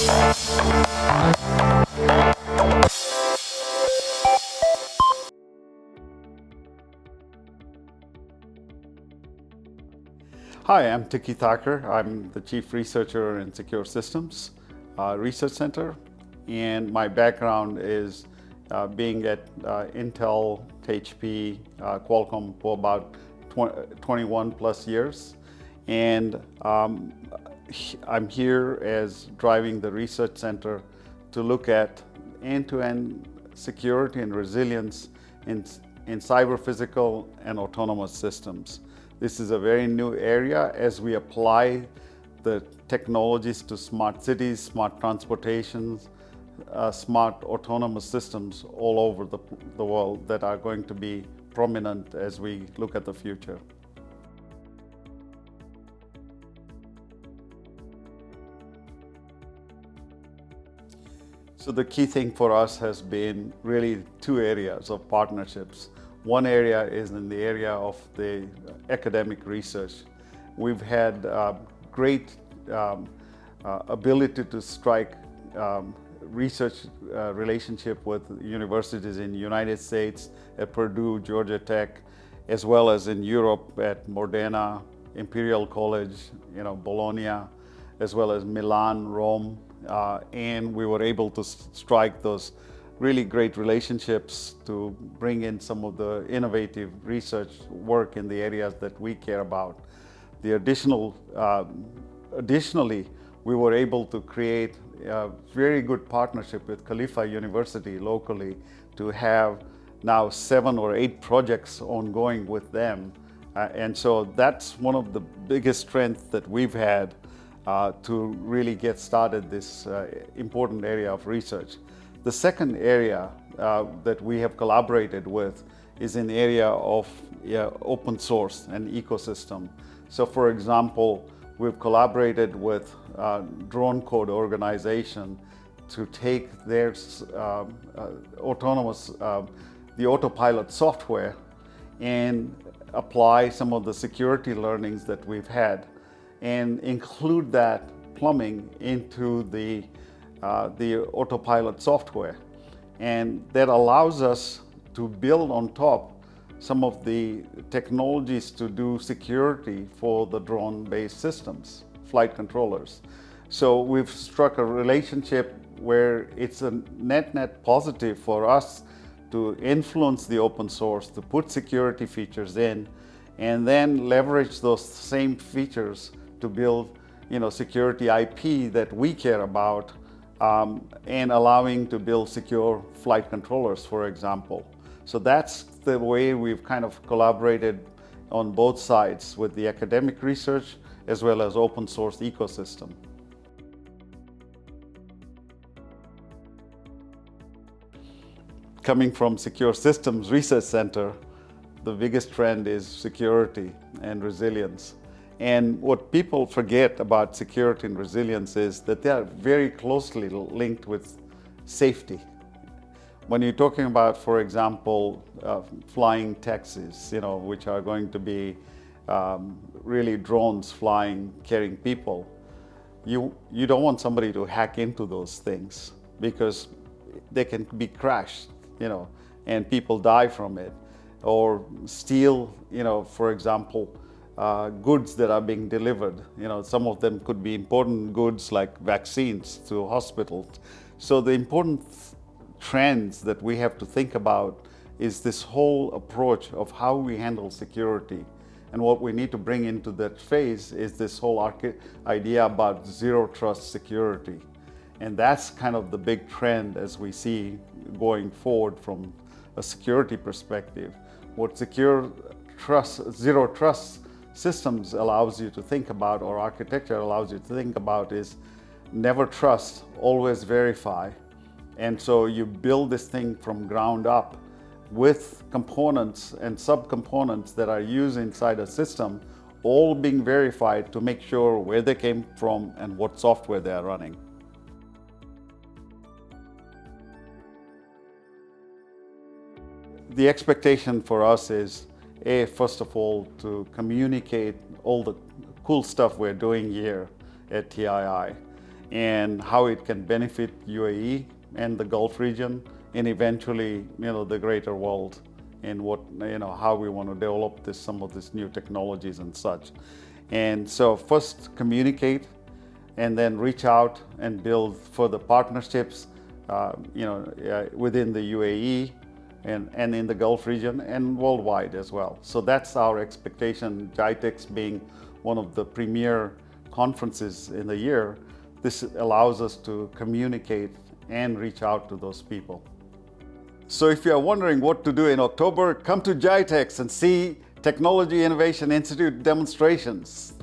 Hi, I'm Sreekant Thakkar. I'm the Chief Researcher in Secure Systems Research Center, and my background is being at Intel, HP, Qualcomm for about 21 plus years. And I'm here as driving the research center to look at end-to-end security and resilience in cyber physical and autonomous systems. This is a very new area as we apply the technologies to smart cities, smart transportations, smart autonomous systems all over the world that are going to be prominent as we look at the future. So the key thing for us has been really two areas of partnerships. One area is in the area of the academic research. We've had great ability to strike research relationship with universities in the United States at Purdue, Georgia Tech, as well as in Europe at Modena, Imperial College, Bologna, as well as Milan, Rome, and we were able to strike those really great relationships to bring in some of the innovative research work in the areas that we care about. Additionally, we were able to create a very good partnership with Khalifa University locally to have now 7 or 8 projects ongoing with them. And so that's one of the biggest strengths that we've had to really get started this important area of research. The second area that we have collaborated with is in the area of open source and ecosystem. So for example, we've collaborated with Drone Code organization to take their the autopilot software and apply some of the security learnings that we've had and include that plumbing into the autopilot software. And that allows us to build on top some of the technologies to do security for the drone-based systems, flight controllers. So we've struck a relationship where it's a net positive for us to influence the open source, to put security features in, and then leverage those same features to build security IP that we care about, and allowing to build secure flight controllers, for example. So that's the way we've kind of collaborated on both sides with the academic research as well as open source ecosystem. Coming from Secure Systems Research Center, the biggest trend is security and resilience. And what people forget about security and resilience is that they are very closely linked with safety. When you're talking about, for example, flying taxis, which are going to be really drones flying, carrying people, you don't want somebody to hack into those things because they can be crashed, and people die from it, or steal, for example, goods that are being delivered. Some of them could be important goods like vaccines to hospitals. So the important trends that we have to think about is this whole approach of how we handle security. And what we need to bring into that phase is this whole idea about zero trust security. And that's kind of the big trend as we see going forward from a security perspective. What zero trust systems allows you to think about, or architecture allows you to think about, is never trust, always verify. And so you build this thing from ground up with components and subcomponents that are used inside a system, all being verified to make sure where they came from and what software they are running. The expectation for us is, first of all, to communicate all the cool stuff we're doing here at TII. and how it can benefit UAE and the Gulf region, and eventually, the greater world, and what, how we want to develop some of these new technologies and such. And so first communicate, and then reach out and build further partnerships, within the UAE and in the Gulf region and worldwide as well. So that's our expectation. GITEX being one of the premier conferences in the year, this allows us to communicate and reach out to those people. So if you are wondering what to do in October, come to GITEX and see Technology Innovation Institute demonstrations.